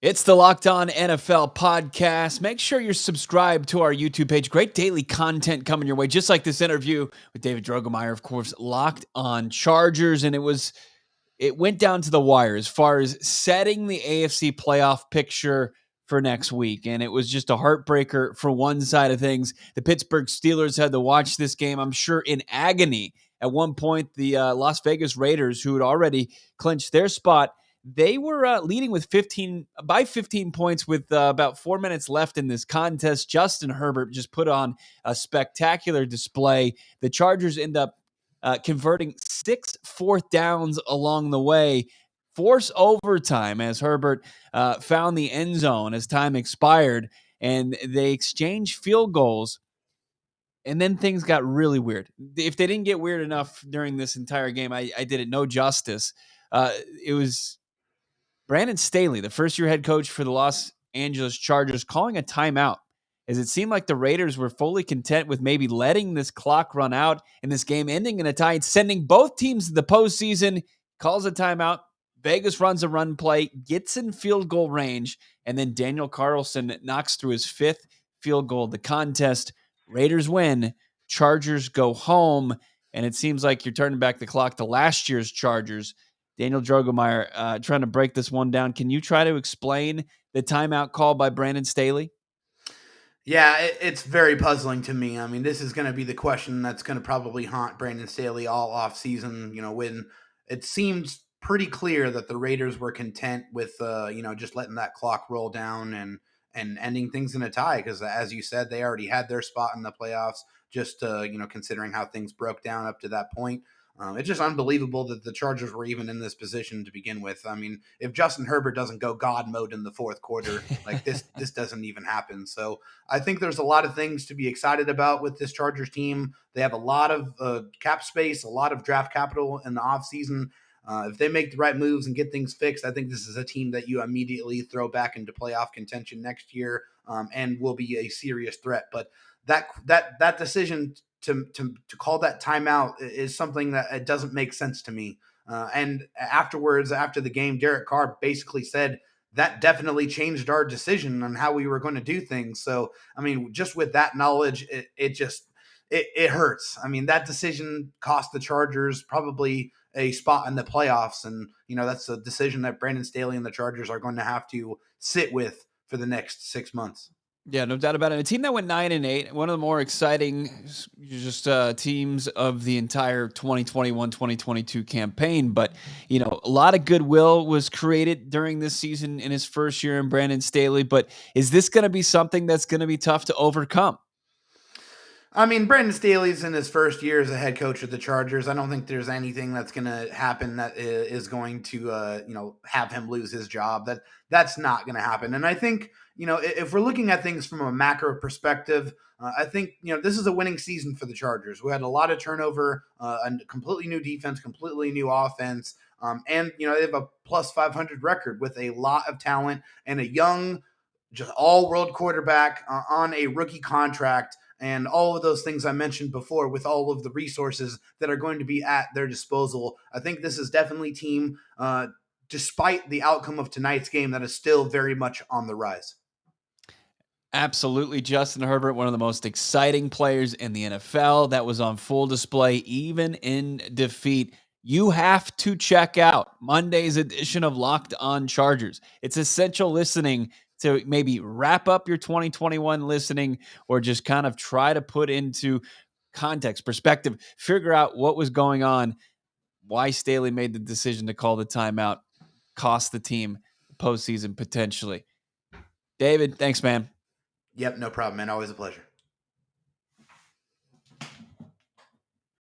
It's the Locked On NFL podcast. Make sure you're subscribed to our YouTube page. Great daily content coming your way, just like this interview with David Droegemeier, of course, Locked On Chargers. And it went down to the wire as far as setting the AFC playoff picture for next week. And it was just a heartbreaker for one side of things. The Pittsburgh Steelers had to watch this game, I'm sure, in agony. At one point, the Las Vegas Raiders, who had already clinched their spot, they were leading with 15 points with about 4 minutes left in this contest. Justin Herbert just put on a spectacular display. The Chargers end up converting 6 fourth downs along the way, force overtime as Herbert found the end zone as time expired, and they exchanged field goals. And then things got really weird. If they didn't get weird enough during this entire game, I did it no justice. It was Brandon Staley, the first-year head coach for the Los Angeles Chargers, calling a timeout, as it seemed like the Raiders were fully content with maybe letting this clock run out and this game ending in a tie, sending both teams to the postseason. Calls a timeout. Vegas runs a run play, gets in field goal range, and then Daniel Carlson knocks through his 5th field goal of the contest. Raiders win. Chargers go home, and it seems like you're turning back the clock to last year's Chargers. Daniel Droegemeier trying to break this one down. Can you try to explain the timeout call by Brandon Staley? Yeah, it's very puzzling to me. I mean, this is going to be the question that's going to probably haunt Brandon Staley all off season. When it seems pretty clear that the Raiders were content with, just letting that clock roll down and ending things in a tie, because as you said, they already had their spot in the playoffs. Just considering how things broke down up to that point. It's just unbelievable that the Chargers were even in this position to begin with. I mean, if Justin Herbert doesn't go God mode in the fourth quarter, like this doesn't even happen. So I think there's a lot of things to be excited about with this Chargers team. They have a lot of cap space, a lot of draft capital in the offseason. If they make the right moves and get things fixed, I think this is a team that you immediately throw back into playoff contention next year, and will be a serious threat. But that decision to call that timeout is something that it doesn't make sense to me. And afterwards, after the game, Derek Carr basically said that definitely changed our decision on how we were going to do things. So, I mean, just with that knowledge, it hurts. I mean, that decision cost the Chargers probably a spot in the playoffs. And, that's a decision that Brandon Staley and the Chargers are going to have to sit with for the next 6 months. Yeah, no doubt about it. A team that went 9-8, one of the more exciting teams of the entire 2021-2022 campaign. But, a lot of goodwill was created during this season in his first year in Brandon Staley. But is this going to be something that's going to be tough to overcome? I mean, Brandon Staley's in his first year as a head coach of the Chargers. I don't think there's anything that's going to happen that is going to, have him lose his job. That's not going to happen. And I think, if we're looking at things from a macro perspective, I think, this is a winning season for the Chargers. We had a lot of turnover, a completely new defense, completely new offense. And they have a plus 500 record with a lot of talent and a young, just all-world quarterback on a rookie contract, and all of those things I mentioned before, with all of the resources that are going to be at their disposal. I think this is definitely a team, despite the outcome of tonight's game, that is still very much on the rise. Absolutely. Justin Herbert, one of the most exciting players in the NFL, that was on full display, even in defeat. You have to check out Monday's edition of Locked On Chargers. It's essential listening to maybe wrap up your 2021 listening, or just kind of try to put into context, perspective, figure out what was going on, why Staley made the decision to call the timeout, cost the team postseason potentially. David, thanks, man. Yep, no problem, man. Always a pleasure.